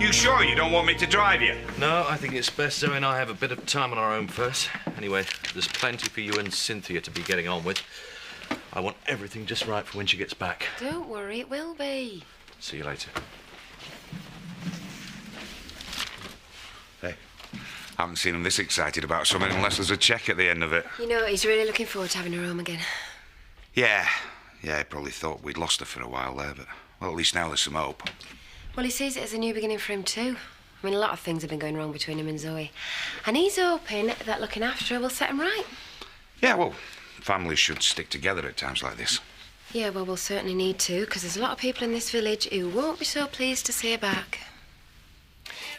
You sure you don't want me to drive you? No, I think it's best Zoe and I have a bit of time on our own first. Anyway, there's plenty for you and Cynthia to be getting on with. I want everything just right for when she gets back. Don't worry, it will be. See you later. Hey, I haven't seen him this excited about something unless there's a cheque at the end of it. You know, he's really looking forward to having her home again. Yeah, he probably thought we'd lost her for a while there, but, well, at least now there's some hope. Well, he sees it as a new beginning for him too. I mean, a lot of things have been going wrong between him and Zoe. And he's hoping that looking after her will set him right. Yeah, well, families should stick together at times like this. Yeah, well, we'll certainly need to, because there's a lot of people in this village who won't be so pleased to see her back.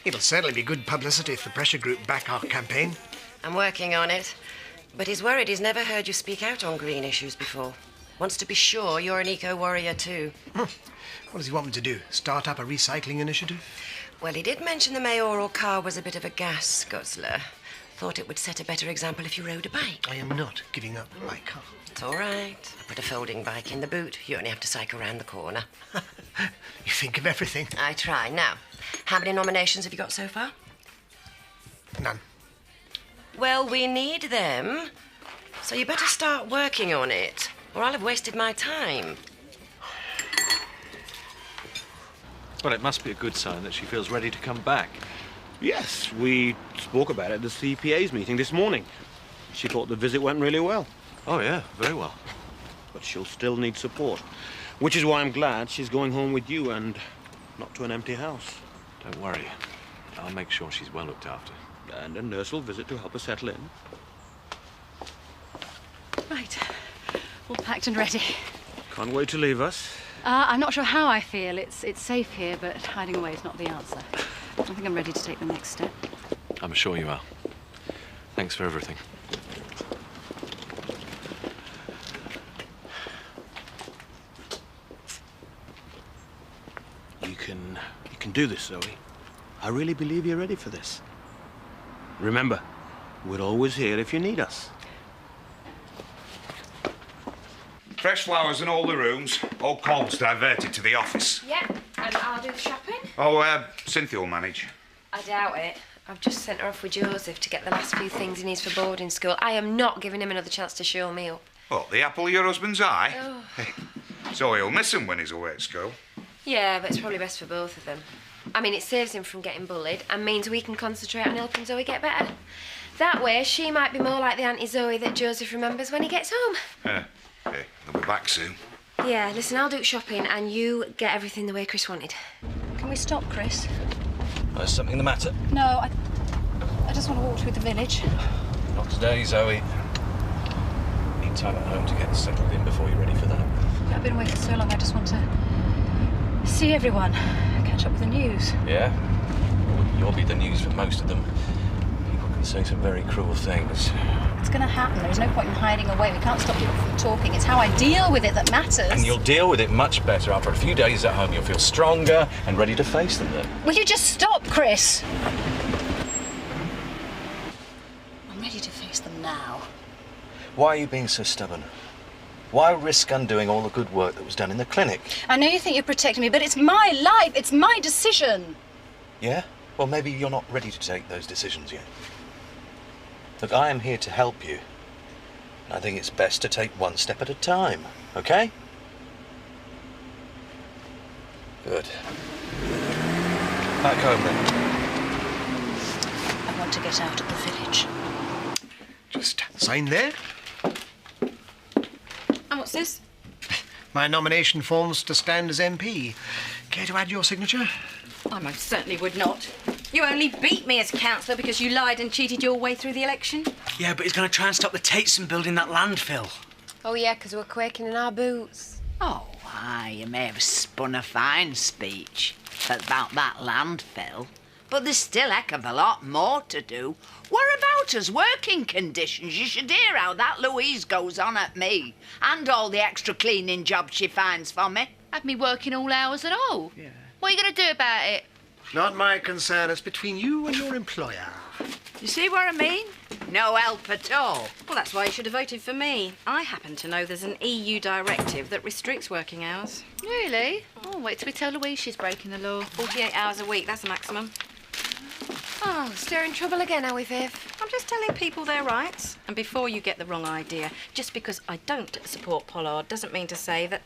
It'll certainly be good publicity if the pressure group back our campaign. I'm working on it. But he's worried he's never heard you speak out on green issues before. Wants to be sure you're an eco-warrior too. What does he want me to do? Start up a recycling initiative? Well, he did mention the mayoral car was a bit of a gas guzzler. Thought it would set a better example if you rode a bike. I am not giving up my car. It's all right. I put a folding bike in the boot. You only have to cycle round the corner. You think of everything. I try. Now, how many nominations have you got so far? None. Well, we need them. So you better start working on it, or I'll have wasted my time. Well, it must be a good sign that she feels ready to come back. Yes, we spoke about it at the CPA's meeting this morning. She thought the visit went really well. Oh, yeah, very well. But she'll still need support, which is why I'm glad she's going home with you and not to an empty house. Don't worry. I'll make sure she's well looked after. And a nurse will visit to help her settle in. Right. All packed and ready. Can't wait to leave us. I'm not sure how I feel. It's safe here, but hiding away is not the answer. I think I'm ready to take the next step. I'm sure you are. Thanks for everything. You can do this, Zoe. I really believe you're ready for this. Remember, we're always here if you need us. Fresh flowers in all the rooms. All calls diverted to the office. Yeah, and I'll do the shopping. Oh, Cynthia will manage. I doubt it. I've just sent her off with Joseph to get the last few things he needs for boarding school. I am not giving him another chance to show me up. What, the apple of your husband's eye? Oh. Hey, so he'll miss him when he's away at school. Yeah, but it's probably best for both of them. I mean, it saves him from getting bullied and means we can concentrate on helping Zoe get better. That way, she might be more like the Auntie Zoe that Joseph remembers when he gets home. Hey, they'll be back soon. Yeah, listen, I'll do shopping and you get everything the way Chris wanted. Can we stop, Chris? Is something the matter? No, I just want to walk through the village. Not today, Zoe. Need time at home to get settled in before you're ready for that. I've been away for so long, I just want to see everyone, catch up with the news. Yeah? Well, you'll be the news for most of them. People can say some very cruel things. It's going to happen. There's no point in hiding away. We can't stop people from talking. It's how I deal with it that matters. And you'll deal with it much better. After a few days at home, you'll feel stronger and ready to face them then. Will you just stop, Chris? I'm ready to face them now. Why are you being so stubborn? Why risk undoing all the good work that was done in the clinic? I know you think you're protecting me, but it's my life. It's my decision. Yeah? Well, maybe you're not ready to take those decisions yet. Look, I am here to help you. And I think it's best to take one step at a time, okay? Good. Back home then. I want to get out of the village. Just sign there. And what's this? My nomination forms to stand as MP. Care to add your signature? I most certainly would not. You only beat me as councillor because you lied and cheated your way through the election. Yeah, but he's going to try and stop the Tates from building that landfill. Oh, yeah, because we're quaking in our boots. Oh, aye, you may have spun a fine speech about that landfill, but there's still a heck of a lot more to do. What about us working conditions? You should hear how that Louise goes on at me, and all the extra cleaning jobs she finds for me. Have me working all hours at all? Yeah. What are you going to do about it? Not my concern. It's between you and your employer. You see what I mean? No help at all. Well, that's why you should have voted for me. I happen to know there's an EU directive that restricts working hours. Really? Oh, wait till we tell Louise she's breaking the law. 48 hours a week, that's the maximum. Oh, stirring trouble again, are we, Viv? I'm just telling people their rights. And before you get the wrong idea, just because I don't support Pollard doesn't mean to say that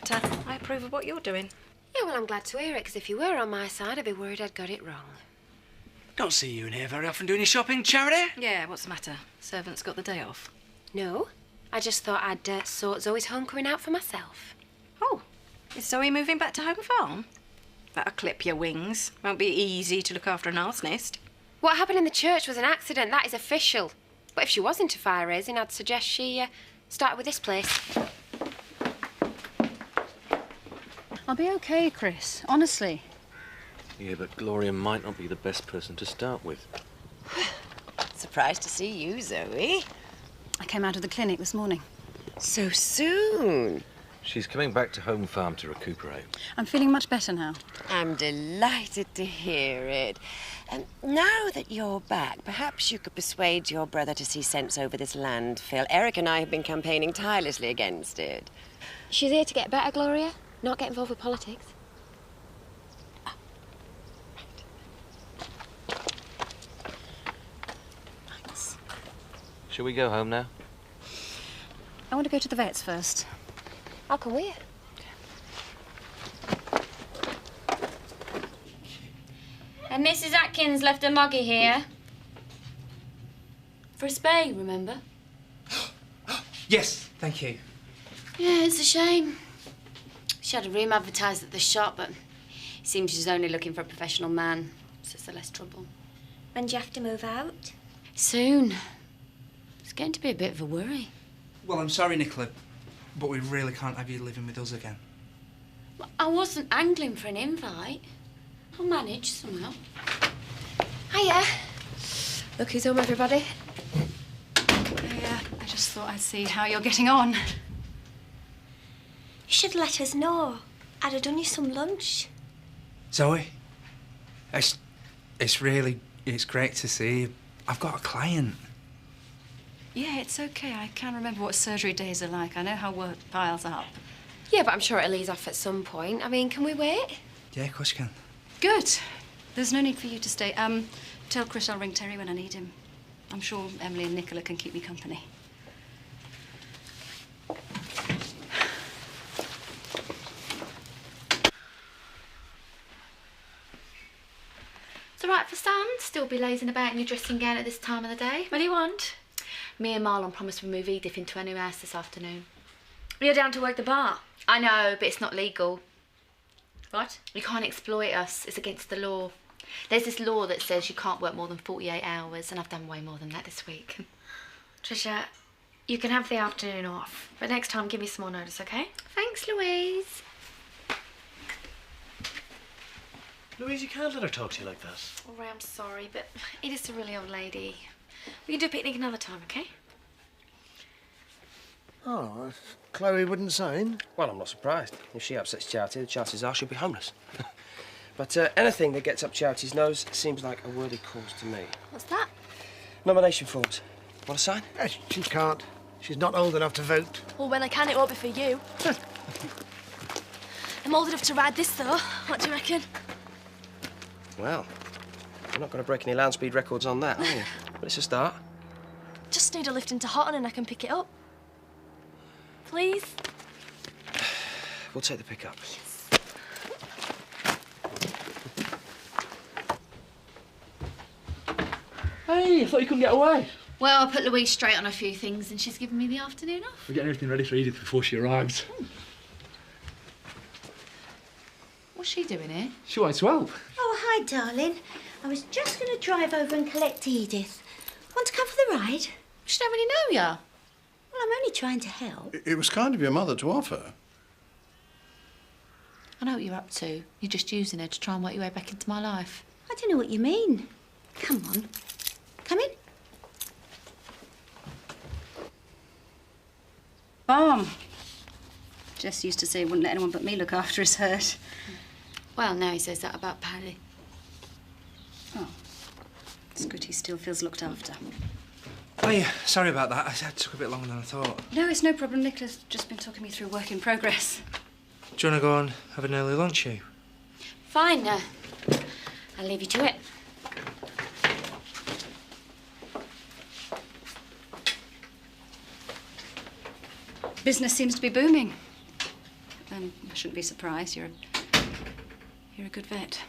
I approve of what you're doing. Yeah, well, I'm glad to hear it, because if you were on my side, I'd be worried I'd got it wrong. Don't see you in here very often doing your shopping, Charity. Yeah, what's the matter? Servants got the day off. No, I just thought I'd sort Zoe's homecoming out for myself. Oh, is Zoe moving back to home farm? That'll clip your wings. Won't be easy to look after an arsonist. What happened in the church was an accident, that is official. But if she was into fire raising, I'd suggest she started with this place. I'll be okay, Chris, honestly. Yeah, but Gloria might not be the best person to start with. Surprised to see you, Zoe. I came out of the clinic this morning. So soon. She's coming back to home farm to recuperate. I'm feeling much better now. I'm delighted to hear it. And now that you're back, perhaps you could persuade your brother to see sense over this landfill. Eric and I have been campaigning tirelessly against it. She's here to get better, Gloria, not get involved with politics. Thanks. Shall we go home now? I want to go to the vet's first. I'll come with you. And Mrs. Atkins left a moggy here. For a spay, remember? Yes, thank you. Yeah, it's a shame. She had a room advertised at the shop, but it seems she's only looking for a professional man, so it's the less trouble. When do you have to move out? Soon. It's going to be a bit of a worry. Well, I'm sorry, Nicola, but we really can't have you living with us again. Well, I wasn't angling for an invite. I'll manage somehow. Hiya. Look who's home, everybody. I just thought I'd see how you're getting on. You should let us know. I'd have done you some lunch. Zoe, it's great to see you. I've got a client. Yeah, it's okay. I can't remember what surgery days are like. I know how work piles up. Yeah, but I'm sure it'll ease off at some point. I mean, can we wait? Yeah, of course you can. Good. There's no need for you to stay. Tell Chris I'll ring Terry when I need him. I'm sure Emily and Nicola can keep me company. It's all right for Sam to still be lazing about in your dressing gown at this time of the day. What do you want? Me and Marlon promised we'd move Edith into a new house this afternoon. You're down to work the bar. I know, but it's not legal. What? You can't exploit us. It's against the law. There's this law that says you can't work more than 48 hours, and I've done way more than that this week. Trisha, you can have the afternoon off, but next time give me some more notice, okay? Thanks, Louise. Louise, you can't let her talk to you like that. All right, I'm sorry, but Edith's a really old lady. We can do a picnic another time, okay? Oh, Chloe wouldn't sign? Well, I'm not surprised. If she upsets Charity, the chances are she'll be homeless. But anything that gets up Charity's nose seems like a worthy cause to me. What's that? Nomination forms. Want to sign? She can't. She's not old enough to vote. Well, when I can, it won't be for you. I'm old enough to ride this, though. What do you reckon? Well, you're not going to break any land speed records on that, are you? But it's a start. Just need a lift into Houghton and I can pick it up. Please? We'll take the pickup. Yes. Hey, I thought you couldn't get away. Well, I put Louise straight on a few things and she's given me the afternoon off. We're getting everything ready for Edith before she arrives. What's she doing here? She wanted to help. Oh, hi, darling. I was just going to drive over and collect Edith. Want to come for the ride? She don't really know ya. Well, I'm only trying to help. It was kind of your mother to offer. I know what you're up to. You're just using her to try and work your way back into my life. I don't know what you mean. Come on. Come in. Mom. Jess used to say he wouldn't let anyone but me look after his hurt. Well, now he says that about Paddy. Oh. It's good he still feels looked after. Oh, yeah, sorry about that. It took a bit longer than I thought. No, it's no problem. Nicola's just been talking me through work in progress. Do you want to go and have an early lunch, you? Fine, I'll leave you to it. Business seems to be booming. And I shouldn't be surprised. You're a good vet.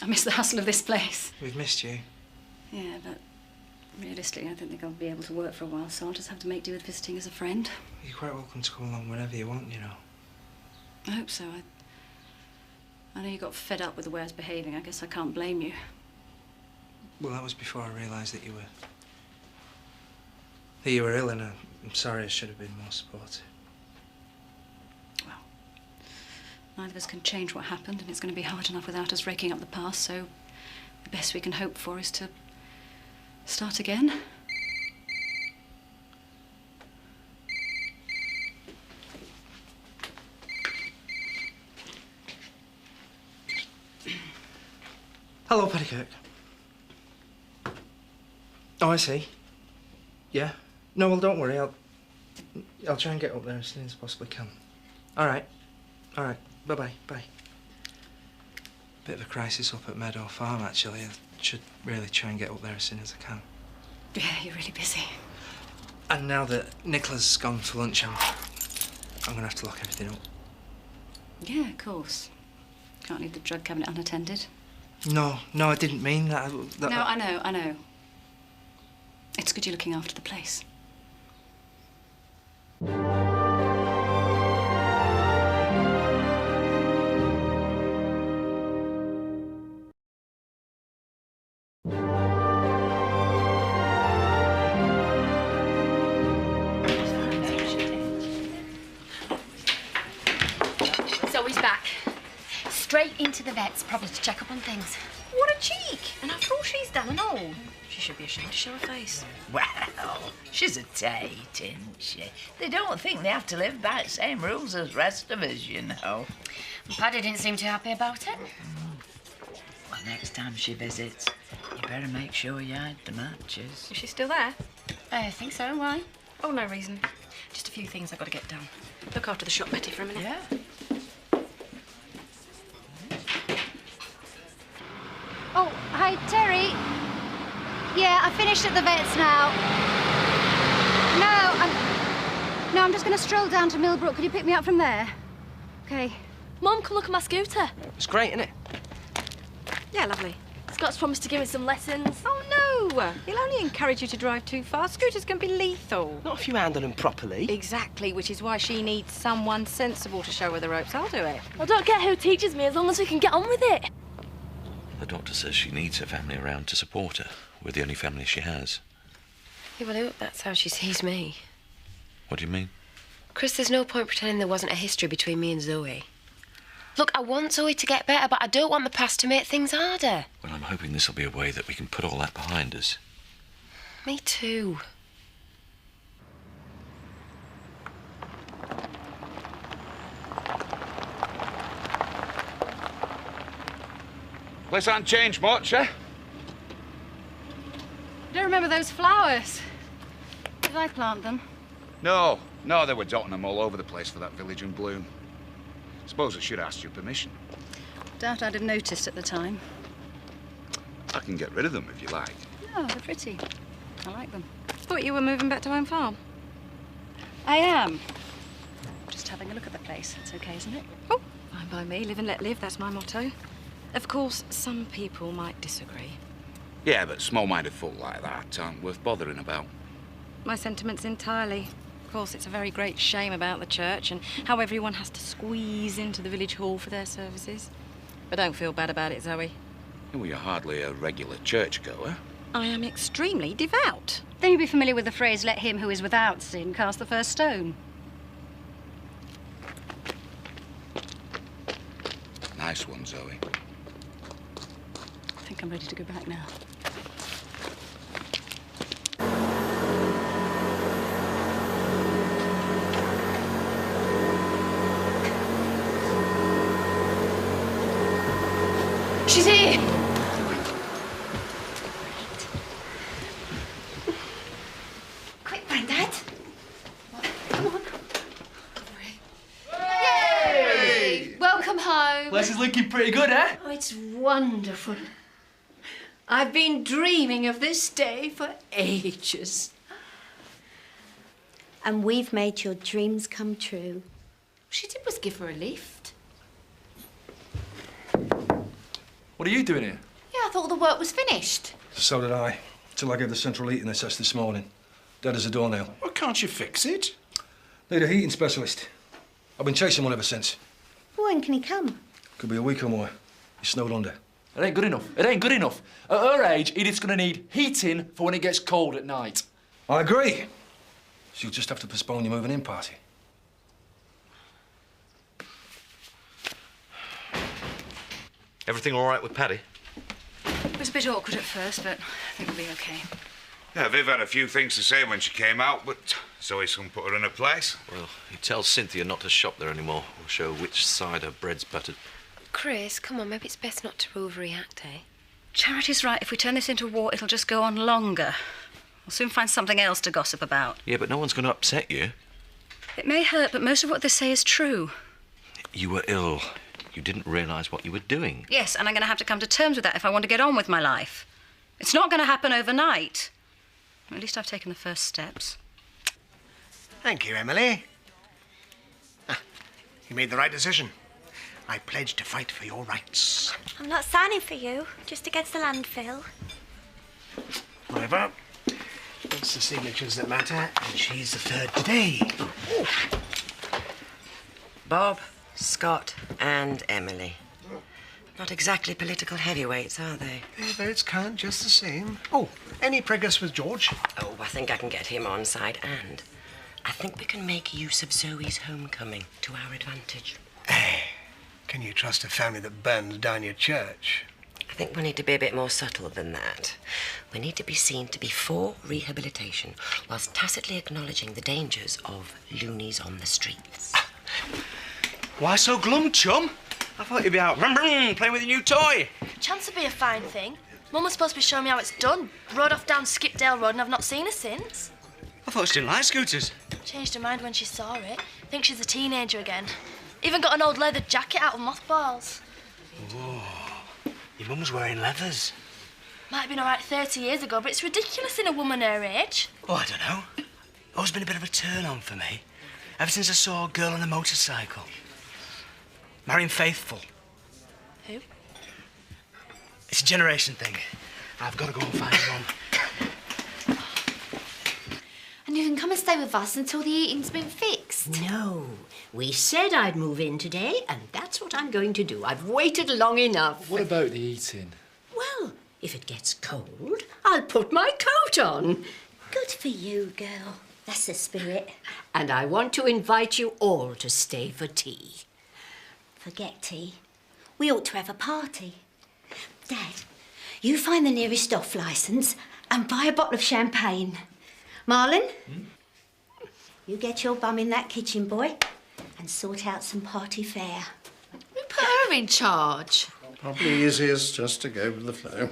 I miss the hustle of this place. We've missed you. Yeah, but realistically, I don't think I'll be able to work for a while, so I'll just have to make do with visiting as a friend. You're quite welcome to come along whenever you want, you know. I hope so. I know you got fed up with the way I was behaving. I guess I can't blame you. Well, that was before I realised that you were ill, and I'm sorry. I should have been more supportive. Well, neither of us can change what happened, and it's going to be hard enough without us raking up the past, so the best we can hope for is to start again. Hello, Petticoat. Oh, I see. Yeah. No, well, don't worry. I'll try and get up there as soon as I possibly can. All right. All right. Bye-bye. Bye. Bit of a crisis up at Meadow Farm, actually. I should really try and get up there as soon as I can. Yeah, you're really busy. And now that Nicola's gone for lunch, I'm going to have to lock everything up. Yeah, of course. Can't leave the drug cabinet unattended. No, I didn't mean that. No, I know. It's good you're looking after the place. Zoe's back. Straight into the vet's, probably to check up on things. What a cheek! And after all she's done and all, she should be ashamed to show her face. Well, she's a Tate, isn't she? They don't think they have to live by the same rules as rest of us, you know. Paddy didn't seem too happy about it. Well, next time she visits, you better make sure you hide the matches. Is she still there? I think so. Why? Oh, no reason. Just a few things I've got to get done. Look after the shop, Betty, for a minute. Yeah. Oh, hi, Terry. Yeah, I finished at the vet's now. No, I'm just going to stroll down to Millbrook. Could you pick me up from there? OK. Mum, come look at my scooter. It's great, isn't it? Yeah, lovely. Scott's promised to give me some lessons. Oh, no! He'll only encourage you to drive too fast. Scooters can be lethal. Not if you handle them properly. Exactly, which is why she needs someone sensible to show her the ropes. I'll do it. I don't care who teaches me as long as we can get on with it. The doctor says she needs her family around to support her. We're the only family she has. Yeah, well, I hope that's how she sees me. What do you mean? Chris, there's no point pretending there wasn't a history between me and Zoe. Look, I want Zoe to get better, but I don't want the past to make things harder. Well, I'm hoping this will be a way that we can put all that behind us. Me too. Place hasn't changed much, eh? I don't remember those flowers. Did I plant them? No, they were dotting them all over the place for that village in bloom. Suppose I should have asked your permission. Doubt I'd have noticed at the time. I can get rid of them if you like. No, they're pretty. I like them. Thought you were moving back to home farm. I am. Just having a look at the place. It's okay, isn't it? Oh, fine by me. Live and let live. That's my motto. Of course, some people might disagree. Yeah, but small-minded folk like that aren't worth bothering about. My sentiments entirely. Of course, it's a very great shame about the church and how everyone has to squeeze into the village hall for their services. But don't feel bad about it, Zoe. Well, you're hardly a regular churchgoer. I am extremely devout. Then you'll be familiar with the phrase, let him who is without sin cast the first stone. Nice one, Zoe. I think I'm ready to go back now. She's here! pretty good, eh? Oh, it's wonderful. I've been dreaming of this day for ages. And we've made your dreams come true. She did was give her a lift. What are you doing here? Yeah, I thought the work was finished. So did I. Till I gave the central heating assess this morning. Dead as a doornail. Well, can't you fix it? Need a heating specialist. I've been chasing one ever since. When can he come? Could be a week or more. He's snowed under. It ain't good enough. It ain't good enough. At her age, Edith's gonna need heating for when it gets cold at night. I agree. She'll just have to postpone your moving in party. Everything all right with Paddy? It was a bit awkward at first, but I think we'll be okay. Yeah, Viv had a few things to say when she came out, but Zoe soon put her in her place. Well, he tells Cynthia not to shop there anymore. We'll show which side her bread's buttered. Chris, come on, maybe it's best not to overreact, eh? Charity's right. If we turn this into a war, it'll just go on longer. We'll soon find something else to gossip about. Yeah, but no one's going to upset you. It may hurt, but most of what they say is true. You were ill. You didn't realise what you were doing. Yes, and I'm going to have to come to terms with that if I want to get on with my life. It's not going to happen overnight. At least I've taken the first steps. Thank you, Emily. You made the right decision. I pledge to fight for your rights. I'm not signing for you, just against the landfill. However, it's the signatures that matter, and she's the third today. Bob, Scott, and Emily. Not exactly political heavyweights, are they? Their votes count just the same. Oh, any progress with George? Oh, I think I can get him on side, and I think we can make use of Zoe's homecoming to our advantage. Can you trust a family that burns down your church? I think we need to be a bit more subtle than that. We need to be seen to be for rehabilitation, whilst tacitly acknowledging the dangers of loonies on the streets. Why so glum, chum? I thought you'd be out playing with your new toy. Chance would be a fine thing. Mum was supposed to be showing me how it's done. Rode off down Skipdale Road and I've not seen her since. I thought she didn't like scooters. Changed her mind when she saw it. Thinks she's a teenager again. Even got an old leather jacket out of mothballs. Whoa. Your mum's wearing leathers. Might have been all right 30 years ago, but it's ridiculous in a woman her age. Oh, I don't know. Always been a bit of a turn-on for me. Ever since I saw a girl on a motorcycle. Marrying Faithful. Who? It's a generation thing. I've got to go and find Mum. And you can come and stay with us until the eating's been fixed. No. We said I'd move in today, and that's what I'm going to do. I've waited long enough. What about the eating? Well, if it gets cold, I'll put my coat on. Good for you, girl. That's the spirit. And I want to invite you all to stay for tea. Forget tea. We ought to have a party. Dad, you find the nearest off licence and buy a bottle of champagne. Marlon, you get your bum in that kitchen, boy, and sort out some party fare. We put her in charge. Probably easiest just to go with the flow.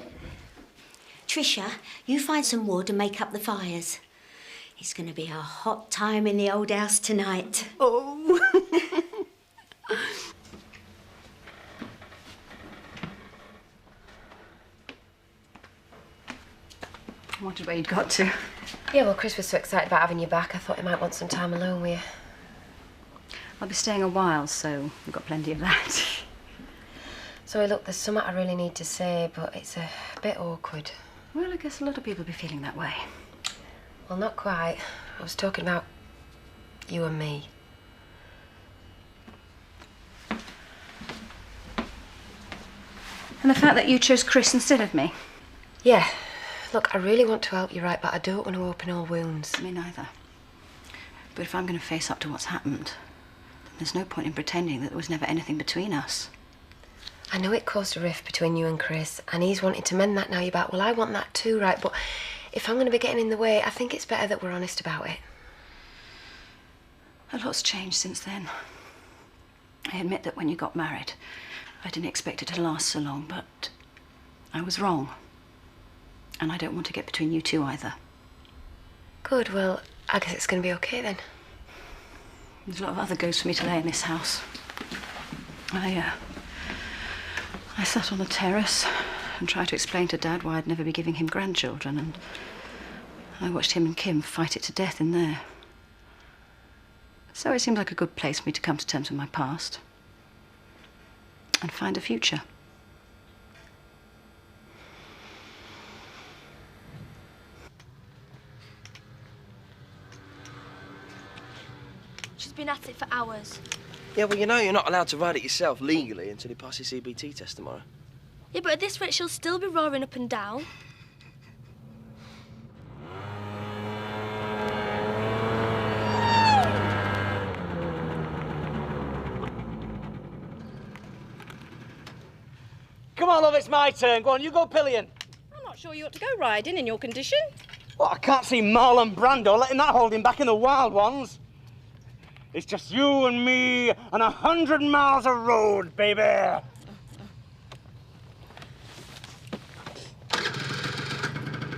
Tricia, you find some wood and make up the fires. It's going to be a hot time in the old house tonight. Oh. I wondered where you'd got to. Yeah, well, Chris was so excited about having you back, I thought he might want some time alone with you. I'll be staying a while, so we've got plenty of that. So, look, there's something I really need to say, but it's a bit awkward. Well, I guess a lot of people will be feeling that way. Well, not quite. I was talking about you and me. And the fact that you chose Chris instead of me? Yeah. Look, I really want to help you, right, but I don't want to open all wounds. Me neither. But if I'm going to face up to what's happened, then there's no point in pretending that there was never anything between us. I know it caused a rift between you and Chris, and he's wanting to mend that now. You're back. Well, I want that too, right? But if I'm going to be getting in the way, I think it's better that we're honest about it. A lot's changed since then. I admit that when you got married, I didn't expect it to last so long, but I was wrong. And I don't want to get between you two either. Good, well, I guess it's going to be okay then. There's a lot of other ghosts for me to lay in this house. I I sat on the terrace and tried to explain to Dad why I'd never be giving him grandchildren, and I watched him and Kim fight it to death in there. So it seemed like a good place for me to come to terms with my past and find a future. She's been at it for hours. Yeah, well, you know you're not allowed to ride it yourself legally until you pass your CBT test tomorrow. Yeah, but at this rate, she'll still be roaring up and down. Come on, love, it's my turn. Go on, you go pillion. I'm not sure you ought to go riding in your condition. Well, I can't see Marlon Brando letting that hold him back in the wild ones. It's just you and me and 100 miles of road, baby.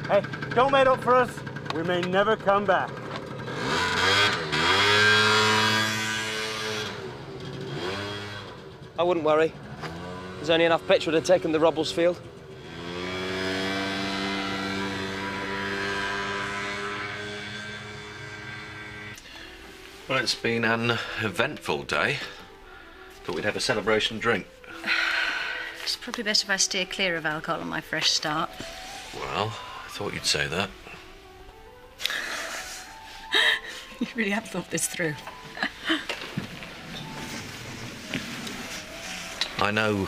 Hey, don't wait up for us. We may never come back. I wouldn't worry. There's only enough petrol to take him to Robblesfield. Well, it's been an eventful day. Thought we'd have a celebration drink. It's probably best if I steer clear of alcohol on my fresh start. Well, I thought you'd say that. You really have thought this through. I know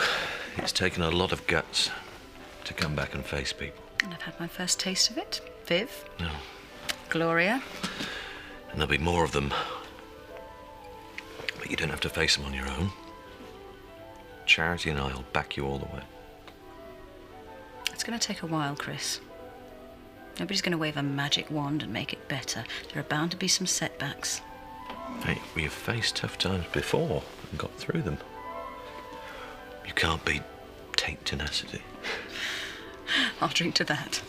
it's taken a lot of guts to come back and face people. And I've had my first taste of it. Viv. No. Gloria. And there'll be more of them. But you don't have to face them on your own. Charity and I'll back you all the way. It's going to take a while, Chris. Nobody's going to wave a magic wand and make it better. There are bound to be some setbacks. Hey, we have faced tough times before and got through them. You can't beat Tate tenacity. I'll drink to that.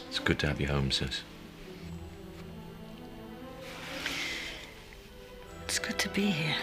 It's good to have you home, sis. It's good to be here.